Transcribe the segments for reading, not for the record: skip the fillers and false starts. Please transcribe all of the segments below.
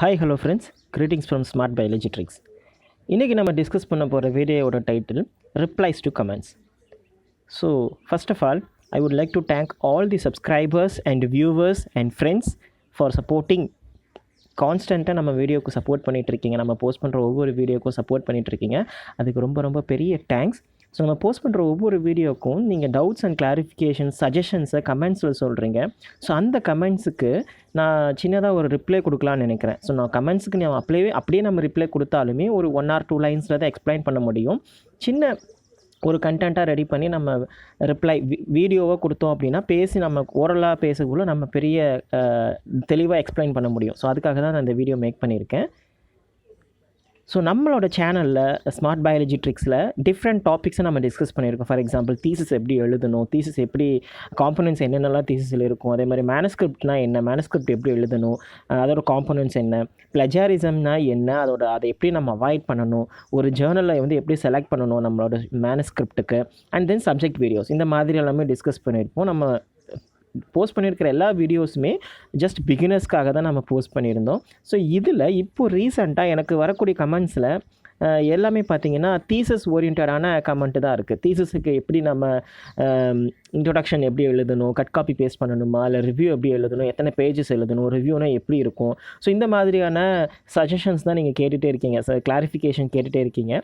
Hi, hello friends. Greetings from Smart Biology Tricks. இன்றைக்கி நம்ம discuss பண்ண போகிற வீடியோவோட title Replies to Comments. So, first of all, I would like to thank all the subscribers and viewers and friends for supporting கான்ஸ்டண்ட்டாக நம்ம வீடியோக்கு support பண்ணிகிட்ருக்கீங்க. நம்ம போஸ்ட் பண்ணுற ஒவ்வொரு வீடியோக்கும் சப்போர்ட் பண்ணிகிட்ருக்கீங்க. அதுக்கு ரொம்ப ரொம்ப பெரிய தேங்க்ஸ். ஸோ நம்ம போஸ்ட் பண்ணுற ஒவ்வொரு வீடியோக்கும் நீங்கள் டவுட்ஸ் அண்ட் கிளாரிஃபிகேஷன் சஜஷன்ஸை கமெண்ட்ஸில் சொல்கிறீங்க. ஸோ அந்த கமெண்ட்ஸுக்கு நான் சின்னதாக ஒரு ரிப்ளை கொடுக்கலான்னு நினைக்கிறேன். ஸோ நான் கமெண்ட்ஸுக்கு நம்ம அப்படியே நம்ம ரிப்ளை கொடுத்தாலுமே ஒரு 1 or 2 லைன்ஸில் தான் எக்ஸ்பிளைன் பண்ண முடியும். சின்ன ஒரு கண்டென்ட்டாக ரெடி பண்ணி நம்ம ரிப்ளை வீடியோவாக கொடுத்தோம் அப்படின்னா பேசி நம்ம ஓரலாக பேசக்குள்ளே நம்ம பெரிய தெளிவாக எக்ஸ்பிளைன் பண்ண முடியும். ஸோ அதுக்காக தான் நான் இந்த வீடியோ மேக் பண்ணியிருக்கேன். ஸோ நம்மளோட சேனலில் ஸ்மார்ட் பயாலஜி ட்ரிக்ஸில் டிஃப்ரெண்ட் டாபிக்ஸை நம்ம டிஸ்கஸ் பண்ணியிருக்கோம். ஃபார் எக்ஸாம்பிள் தீசிஸ் எப்படி எழுதணும், தீசிஸ் எப்படி காம்பனன்ட்ஸ் என்னென்னலாம் தீசிஸில் இருக்கும், அதே மாதிரி மேனஸ்கிரிப்ட்னால் என்ன, மேனஸ்கிரிப்ட் எப்படி எழுதணும், அதோட காம்பனன்ட்ஸ் என்ன, பிளஜாரிசம்னா என்ன, அதை எப்படி நம்ம அவாய்ட் பண்ணணும், ஒரு ஜேர்னலில் வந்து எப்படி செலக்ட் பண்ணணும் நம்மளோட மேனஸ்கிரிப்ட்டுக்கு, அண்ட் தென் சப்ஜெக்ட் வீடியோஸ், இந்த மாதிரி எல்லாமே டிஸ்கஸ் பண்ணியிருப்போம். நம்ம போஸ்ட் பண்ணியிருக்கிற எல்லா வீடியோஸுமே ஜஸ்ட் பிகினர்ஸ்க்காக தான் நம்ம போஸ்ட் பண்ணியிருந்தோம். ஸோ இதில் இப்போது ரீசெண்டாக எனக்கு வரக்கூடிய கமெண்ட்ஸில் எல்லாமே பார்த்திங்கன்னா தீசஸ் ஓரியன்டான கமெண்ட்டு தான் இருக்குது. தீசஸுக்கு எப்படி நம்ம இன்ட்ரொடக்ஷன் எப்படி எழுதணும், கட் காப்பி பேஸ்ட் பண்ணணுமா, இல்லை ரிவ்யூ எப்படி எழுதணும், எத்தனை பேஜஸ் எழுதணும், ரிவ்யூனா எப்படி இருக்கும். ஸோ இந்த மாதிரியான சஜஷன்ஸ் தான் நீங்கள் கேட்டுகிட்டே இருக்கீங்க, கிளாரிஃபிகேஷன் கேட்டுகிட்டே இருக்கீங்க.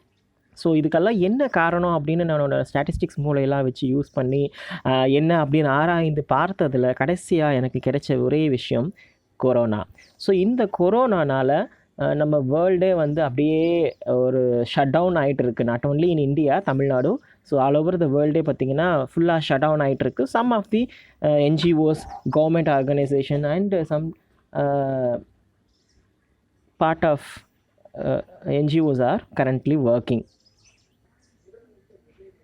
ஸோ இதுக்கெல்லாம் என்ன காரணம் அப்படின்னு நான் ஸ்டாட்டிஸ்டிக்ஸ் மூலையெல்லாம் வச்சு யூஸ் பண்ணி என்ன அப்படின்னு ஆராய்ந்து பார்த்ததில் கடைசியாக எனக்கு கிடைச்ச ஒரே விஷயம் கொரோனா. ஸோ இந்த கொரோனானால் நம்ம வேர்ல்டே வந்து அப்படியே ஒரு ஷட் டவுன் ஆகிட்டு இருக்குது. Not only in India, Tamil Nadu, so all over the வேர்ல்டே பார்த்திங்கன்னா ஃபுல்லாக ஷட் டவுன் ஆகிட்டு இருக்குது. Some of the NGOs, government organisation and some part of NGOs are currently working.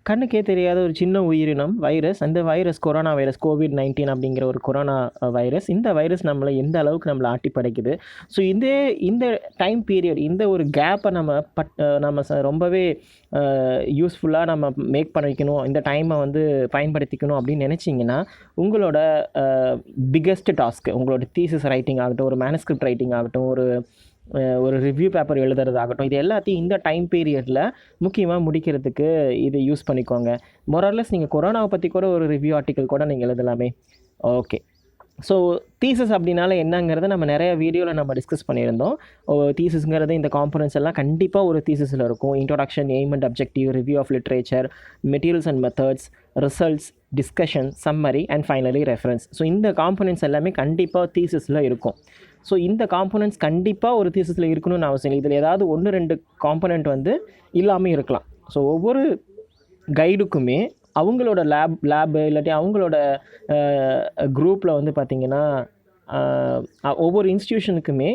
கண்ணுக்கே தெரியாத ஒரு சின்ன உயிரினம் வைரஸ், அந்த வைரஸ் கொரோனா வைரஸ், COVID-19 அப்படிங்கிற ஒரு கொரோனா வைரஸ். இந்த வைரஸ் நம்மளை எந்த அளவுக்கு நம்மளை ஆட்டி படைக்குது. ஸோ இந்த டைம் பீரியட், இந்த ஒரு கேப்பை நம்ம ரொம்பவே யூஸ்ஃபுல்லாக நம்ம மேக் பண்ணிக்கணும், இந்த டைமை வந்து பயன்படுத்திக்கணும் அப்படின்னு நினச்சிங்கன்னா உங்களோட பிக்கெஸ்ட் டாஸ்க்கு, உங்களோட தீசிஸ் ரைட்டிங் ஆகட்டும், ஒரு மேனஸ்கிரிப்ட் ரைட்டிங் ஆகட்டும், ஒரு ரிவ்யூ பேப்பர் எழுதுறதாகட்டும், இது எல்லாத்தையும் இந்த டைம் பீரியடில் முக்கியமாக முடிக்கிறதுக்கு இது யூஸ் பண்ணிக்கோங்க. மொரலஸ் நீங்கள் கொரோனாவை பற்றி கூட ஒரு ரிவ்யூ ஆர்டிக்கல் கூட நீங்கள் எழுதலாமே. ஓகே, ஸோ தீசஸ் அப்படின்னால என்னங்கிறத நம்ம நிறைய வீடியோவில் நம்ம டிஸ்கஸ் பண்ணியிருந்தோம். தீசஸ்ங்கிறது இந்த காம்பனன்ட்ஸ் எல்லாம் கண்டிப்பாக ஒரு தீசஸில் இருக்கும். Introduction, aim and objective, review of literature, materials and methods, results, discussion, summary and finally reference. So இந்த காம்பனன்ட்ஸ் எல்லாமே கண்டிப்பாக தீசஸில் இருக்கும். ஸோ இந்த காம்பனன்ட்ஸ் கண்டிப்பாக ஒரு தீசஸில் இருக்கணும்னு அவசியம் இல்லை. இதில் ஏதாவது 1-2 காம்பனண்ட் வந்து இல்லாமல் இருக்கலாம். ஸோ ஒவ்வொரு கைடுக்குமே அவங்களோட லேபு இல்லாட்டி அவங்களோட குரூப்பில் வந்து பார்த்திங்கன்னா ஒவ்வொரு இன்ஸ்டியூஷனுக்குமே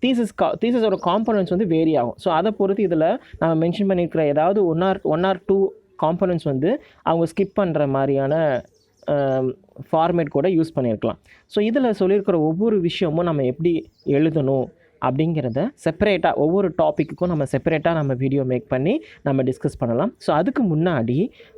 தீசஸோட காம்பனன்ட்ஸ் வந்து வேரி ஆகும். ஸோ அதை பொறுத்து இதில் நான் மென்ஷன் பண்ணியிருக்கிற ஏதாவது ஒன் ஆர் டூ காம்பனன்ட்ஸ் வந்து அவங்க ஸ்கிப் பண்ணுற மாதிரியான ஃபார்மேட் கூட யூஸ் பண்ணியிருக்கலாம். ஸோ இதில் சொல்லியிருக்கிற ஒவ்வொரு விஷயமும் நம்ம எப்படி எழுதணும் அப்படிங்கிறத செப்பரேட்டாக ஒவ்வொரு டாப்பிக்குக்கும் நம்ம செப்பரேட்டாக நம்ம வீடியோ மேக் பண்ணி நம்ம டிஸ்கஸ் பண்ணலாம். ஸோ அதுக்கு முன்னாடி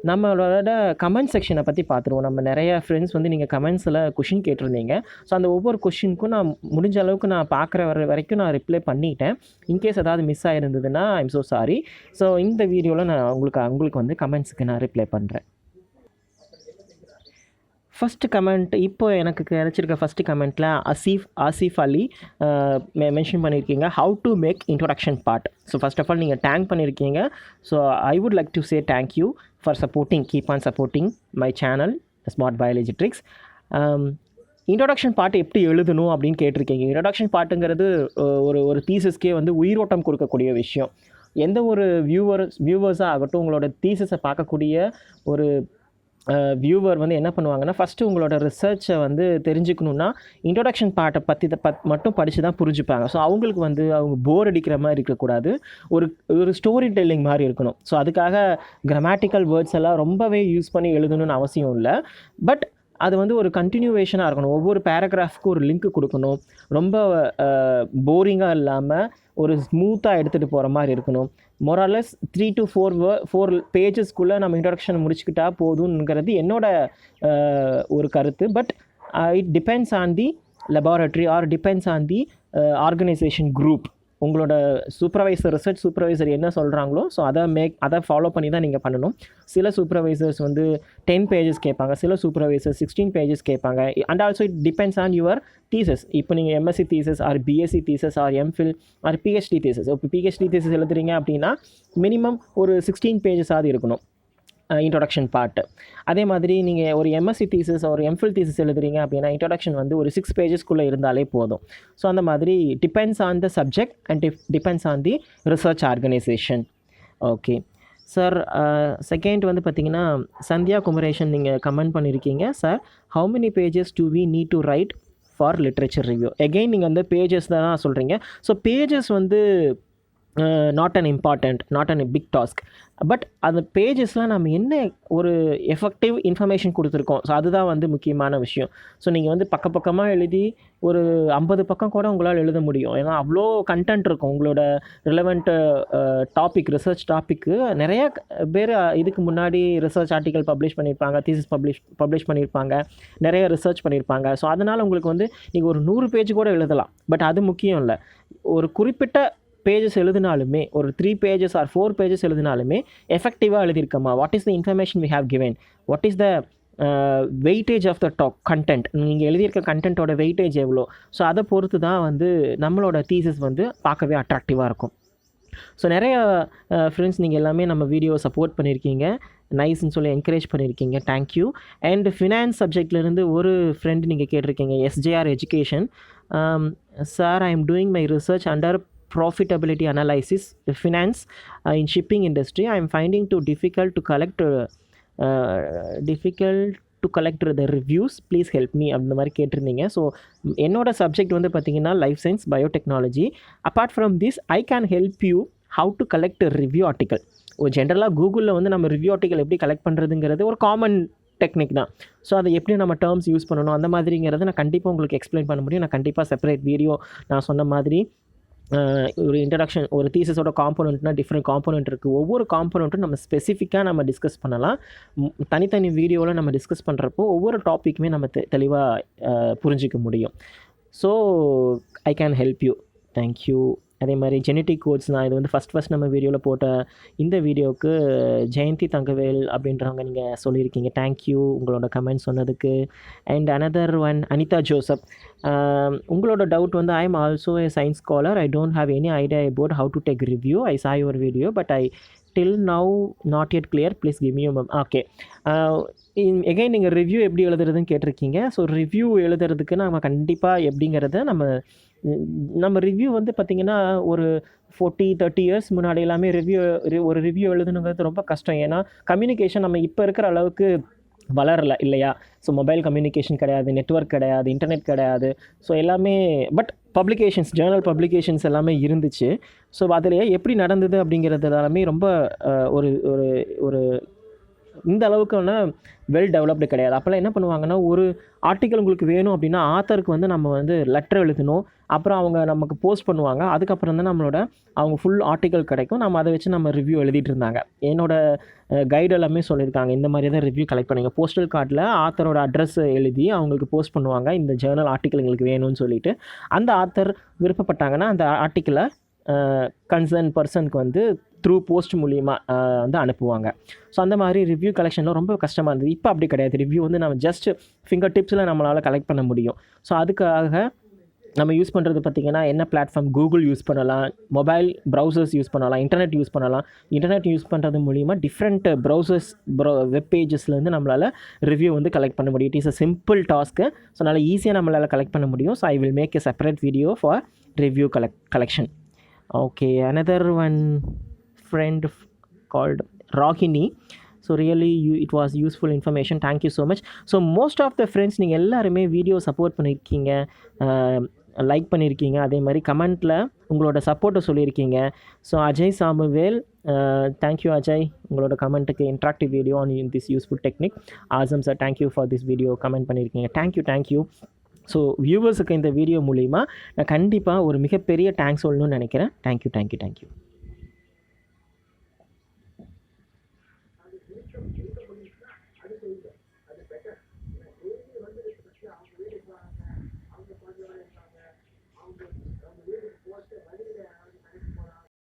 நம்மளோட கமெண்ட் செக்ஷனை பற்றி பார்த்துருவோம். நம்ம நிறைய ஃப்ரெண்ட்ஸ் வந்து நீங்கள் கமெண்ட்ஸில் கொஷின் கேட்டிருந்தீங்க. ஸோ அந்த ஒவ்வொரு கொஷினுக்கும் நான் முடிஞ்ச அளவுக்கு நான் பார்க்குற வரைக்கும் நான் ரிப்ளை பண்ணிட்டேன். இன்கேஸ் ஏதாவது மிஸ் ஆகிருந்ததுன்னா ஐம் ஸோ சாரி. ஸோ இந்த வீடியோவில் நான் உங்களுக்கு வந்து கமெண்ட்ஸுக்கு நான் ரிப்ளை பண்ணுறேன். ஃபஸ்ட்டு கமெண்ட், இப்போ எனக்கு கிடச்சிருக்க ஃபஸ்ட்டு கமெண்ட்டில் ஆசிஃப் அலி மென்ஷன் பண்ணியிருக்கீங்க, how to make introduction part. So first of all நீங்கள் டேங்க் பண்ணியிருக்கீங்க. So I would like to say thank you for supporting, keep on supporting my channel smart biology tricks. Introduction part எப்படி எழுதணும் அப்படின்னு கேட்டிருக்கீங்க. Introduction பார்ட்டுங்கிறது ஒரு தீசஸ்க்கே வந்து உயிரோட்டம் கொடுக்கக்கூடிய விஷயம். எந்த ஒரு வியூவர்ஸாக ஆகட்டும், உங்களோட தீசஸை பார்க்கக்கூடிய ஒரு வியூவர் வந்து என்ன பண்ணுவாங்கன்னா, ஃபஸ்ட்டு உங்களோட ரிசர்ச்சை வந்து தெரிஞ்சுக்கணுன்னா இன்ட்ரோடக்ஷன் பார்ட்டை பற்றி மட்டும் படித்து தான் புரிஞ்சுப்பாங்க. ஸோ அவங்களுக்கு வந்து அவங்க போர் அடிக்கிற மாதிரி இருக்கக்கூடாது, ஒரு ஸ்டோரி டெல்லிங் மாதிரி இருக்கணும். ஸோ அதுக்காக கிராமட்டிக்கல் வேர்ட்ஸ் எல்லாம் ரொம்பவே யூஸ் பண்ணி எழுதணும்னு அவசியம் இல்லை. பட் அது வந்து ஒரு கண்டினியூவேஷனாக இருக்கணும். ஒவ்வொரு பேராகிராஃப்க்கு ஒரு லிங்க் கொடுக்கணும். ரொம்ப போரிங்காக இல்லாமல் ஒரு ஸ்மூத்தாக எடுத்துகிட்டு போகிற மாதிரி இருக்கணும். மொராலஸ் 3 to 4 பேஜஸ்க்குள்ளே நம்ம இன்ட்ரடக்ஷன் முடிச்சுக்கிட்டா போதுங்கிறது என்னோட ஒரு கருத்து. But it depends on the laboratory or depends on the organization group. உங்களோட சூப்பர்வைசர் ரிசர்ச் சூப்பர்வைசர் என்ன சொல்கிறாங்களோ ஸோ அதை ஃபாலோ பண்ணி தான் நீங்கள் பண்ணணும். சில சூப்பர்வைசர்ஸ் வந்து 10 பேஜஸ் கேட்பாங்க, சில சூப்பர்வைசர் 16 பேஜஸ் கேட்பாங்க. And also it depends on your thesis. இப்போ நீங்கள் MSc thesis or BSc thesis or MPhil or PhD thesis. இப்போ பிஹெச்டி தீசஸ் எழுதுறீங்க அப்படின்னா மினிமம் ஒரு 16 பேஜஸாவது இருக்கணும் இன்ட்ரொடக்ஷன் பார்ட்டு. அதே மாதிரி நீங்கள் ஒரு எம்எஸ்சி தீசஸ் ஒரு எம்ஃபில் தீசஸ் எழுதுறீங்க அப்படின்னா இன்ட்ரொடக்ஷன் வந்து ஒரு 6 பேஜஸ்க்குள்ளே இருந்தாலே போதும். ஸோ அந்த மாதிரி depends on the subject and depends on the research organisation. Okay sir, second வந்து பார்த்தீங்கன்னா சந்தியா குமரேஷன் நீங்கள் கமெண்ட் பண்ணியிருக்கீங்க. Sir, how many pages do we need to write for literature review? Again நீங்கள் வந்து பேஜஸ் தான் சொல்கிறீங்க. ஸோ பேஜஸ் வந்து not an important, not an big task. But அந்த பேஜஸ்லாம் நம்ம என்ன ஒரு எஃபெக்டிவ் இன்ஃபர்மேஷன் கொடுத்துருக்கோம், ஸோ அதுதான் வந்து முக்கியமான விஷயம். ஸோ நீங்கள் வந்து பக்கமாக எழுதி ஒரு 50 பக்கம் கூட உங்களால் எழுத முடியும். ஏன்னா அவ்வளோ கண்டென்ட் இருக்கும். உங்களோட ரிலவெண்ட் டாபிக், ரிசர்ச் டாப்பிக்கு நிறைய பேர் இதுக்கு முன்னாடி ரிசர்ச் ஆர்டிக்கல் பப்ளிஷ் பண்ணியிருப்பாங்க, தீசிஸ் பப்ளிஷ் பண்ணியிருப்பாங்க, நிறைய ரிசர்ச் பண்ணியிருப்பாங்க. ஸோ அதனால் உங்களுக்கு வந்து நீங்கள் ஒரு 100 பேஜ் கூட எழுதலாம். பட் அது முக்கியம் இல்லை. ஒரு குறிப்பிட்ட பேஜஸ் எழுதினாலுமே, ஒரு 3 பேஜஸ் ஆர் 4 பேஜஸ் எழுதினாலுமே எஃபெக்டிவாக எழுதியிருக்கமா, what is the information we have given, what is the weightage of the content, நீங்கள் எழுதியிருக்க கண்டென்ட்டோட வெயிட்டேஜ் எவ்வளோ. ஸோ அதை பொறுத்து தான் வந்து நம்மளோட தீசஸ் வந்து பார்க்கவே அட்ராக்டிவாக இருக்கும். ஸோ நிறைய ஃப்ரெண்ட்ஸ் நீங்கள் எல்லாமே நம்ம வீடியோவை சப்போர்ட் பண்ணியிருக்கீங்க, நைஸ்ன்னு சொல்லி என்கரேஜ் பண்ணியிருக்கீங்க, தேங்க்யூ. அண்ட் ஃபினான்ஸ் சப்ஜெக்ட்லேருந்து ஒரு ஃப்ரெண்ட் நீங்கள் கேட்டிருக்கீங்க, SJR education. Sir, I am doing my research under profitability analysis finance in shipping industry. I am finding too difficult to collect the reviews, please help me அந்த மாதிரி கேட்டிருந்தீங்க. So என்னோட subject வந்து பார்த்தீங்கன்னா life science biotechnology. Apart from this I can help you how to collect review article. ஒரு ஜென்ரலாக கூகுளில் வந்து நம்ம ரிவ்யூ ஆர்டிக்கல் எப்படி கலெக்ட் பண்ணுறதுங்கிறது ஒரு காமன் டெக்னிக் தான். ஸோ அதை எப்படி நம்ம டேர்ம்ஸ் யூஸ் பண்ணணும் அந்த மாதிரிங்கிறத நான் கண்டிப்பாக உங்களுக்கு எக்ஸ்பிளைன் பண்ண முடியும். நான் கண்டிப்பாக செப்பரேட் வீடியோ நான் சொன்ன மாதிரி ஒரு இன்ட்ரடக்ஷன், ஒரு தீசஸோட காம்போனண்ட்னா டிஃப்ரெண்ட் காம்போனண்ட் இருக்குது. ஒவ்வொரு காம்போனண்ட்டும் நம்ம ஸ்பெசிஃபிக்காக நம்ம டிஸ்கஸ் பண்ணலாம். தனித்தனி வீடியோவில் நம்ம டிஸ்கஸ் பண்ணுறப்போ ஒவ்வொரு டாப்பிக்குமே நம்ம தெளிவாக புரிஞ்சிக்க முடியும். So I can help you, thank you. அதே மாதிரி ஜெனட்டிக் கோட்ஸ், நான் இது வந்து ஃபஸ்ட் நம்ம வீடியோவில் போட்ட இந்த வீடியோவுக்கு ஜெயந்தி தங்கவேல் அப்படின்றவங்க நீங்கள் சொல்லியிருக்கீங்க, தேங்க்யூ உங்களோட கமெண்ட் சொன்னதுக்கு. And another one Anitha Joseph, உங்களோட டவுட் வந்து I am also a science scholar, I don't have any idea about how to take review, I saw your video but I till now not yet clear, please give me a moment. Okay, again நீங்கள் review எப்படி எழுதுறதுன்னு கேட்டிருக்கீங்க. So review எழுதுறதுக்கு நம்ம கண்டிப்பாக எப்படிங்கிறத நம்ம review வந்து பார்த்திங்கன்னா ஒரு 40-30 இயர்ஸ் முன்னாடி எல்லாமே ஒரு ரிவ்யூ எழுதுனுங்கிறது ரொம்ப கஷ்டம். ஏன்னா கம்யூனிகேஷன் நம்ம இப்போ இருக்கிற அளவுக்கு வளரல இல்லையா. ஸோ மொபைல் கம்யூனிகேஷன் கிடையாது, நெட்வொர்க் கிடையாது, இன்டர்நெட் கிடையாது. ஸோ எல்லாமே பட் பப்ளிகேஷன்ஸ், ஜேர்னல் பப்ளிகேஷன்ஸ் எல்லாமே இருந்துச்சு. ஸோ அதில் எப்படி நடந்தது அப்படிங்கிறது எல்லாமே ரொம்ப ஒரு ஒரு ஒரு இந்த அளவுக்கான வெல் டெவலப்டு கிடையாது. அப்போல்லாம் என்ன பண்ணுவாங்கன்னா, ஒரு ஆர்டிக்கல் உங்களுக்கு வேணும் அப்படின்னா ஆத்தருக்கு வந்து நம்ம வந்து லெட்டர் எழுதணும், அப்புறம் அவங்க நமக்கு போஸ்ட் பண்ணுவாங்க, அதுக்கப்புறம் தான் அவங்க ஃபுல் ஆர்டிக்கல் கிடைக்கும். நம்ம அதை வச்சு நம்ம ரிவ்யூ எழுதிட்டு இருந்தாங்க. என்னோடய கைடு எல்லாமே சொல்லியிருக்காங்க, இந்த மாதிரி தான் ரிவ்யூ கலெக்ட் பண்ணுங்க. போஸ்டல் கார்டில் ஆத்தரோட அட்ரஸ் எழுதி அவங்களுக்கு போஸ்ட் பண்ணுவாங்க, இந்த ஜேர்னல் ஆர்டிக்கல் எங்களுக்கு வேணும்னு சொல்லிட்டு. அந்த ஆத்தர் விருப்பப்பட்டாங்கன்னா அந்த ஆர்டிக்கலை கன்சர்ன் பர்சனுக்கு வந்து த்ரூ போஸ்ட் மூலியமாக வந்து அனுப்புவாங்க. ஸோ அந்த மாதிரி ரிவ்யூ கலெக்ஷனில் ரொம்ப கஷ்டமாக இருந்தது. இப்போ அப்படி கிடையாது. ரிவ்யூ வந்து நம்ம ஜஸ்ட் ஃபிங்கர் டிப்ஸில் நம்மளால் கலெக்ட் பண்ண முடியும். ஸோ அதுக்காக நம்ம யூஸ் பண்ணுறது பார்த்திங்கன்னா என்ன பிளாட்ஃபார்ம், கூகுள் யூஸ் பண்ணலாம், மொபைல் ப்ரௌசர்ஸ் யூஸ் பண்ணலாம், இன்டர்நெட் யூஸ் பண்ணலாம். இன்டர்நெட் யூஸ் பண்ணுறது மூலிமா டிஃப்ரெண்ட் வெப் பேஜஸ்லேருந்து நம்மளால் ரிவ்யூ வந்து கலெக்ட் பண்ண முடியும். It is a simple task. So அதனால் ஈஸியாக நம்மளால் கலெக்ட் பண்ண முடியும். So I will make a separate video for review collection. Okay, another one friend called Rohini. So really it was useful information, thank you so much. So most of the friends நீங்கள் எல்லாருமே video support பண்ணியிருக்கீங்க, like பண்ணியிருக்கீங்க, அதே மாதிரி கமெண்ட்டில் உங்களோட சப்போர்ட்டை சொல்லியிருக்கீங்க. So Ajay Samuel, thank you Ajay, உங்களோட கமெண்ட்டுக்கு interactive video on this useful technique. Awesome sir, thank you for this video, comment பண்ணியிருக்கீங்க, தேங்க்யூ. ஸோ வியூவர்ஸுக்கு இந்த வீடியோ மூலிமா நான் கண்டிப்பாக ஒரு மிகப்பெரிய தேங்க்ஸ் சொல்லணும்னு நினைக்கிறேன். தேங்க்யூ.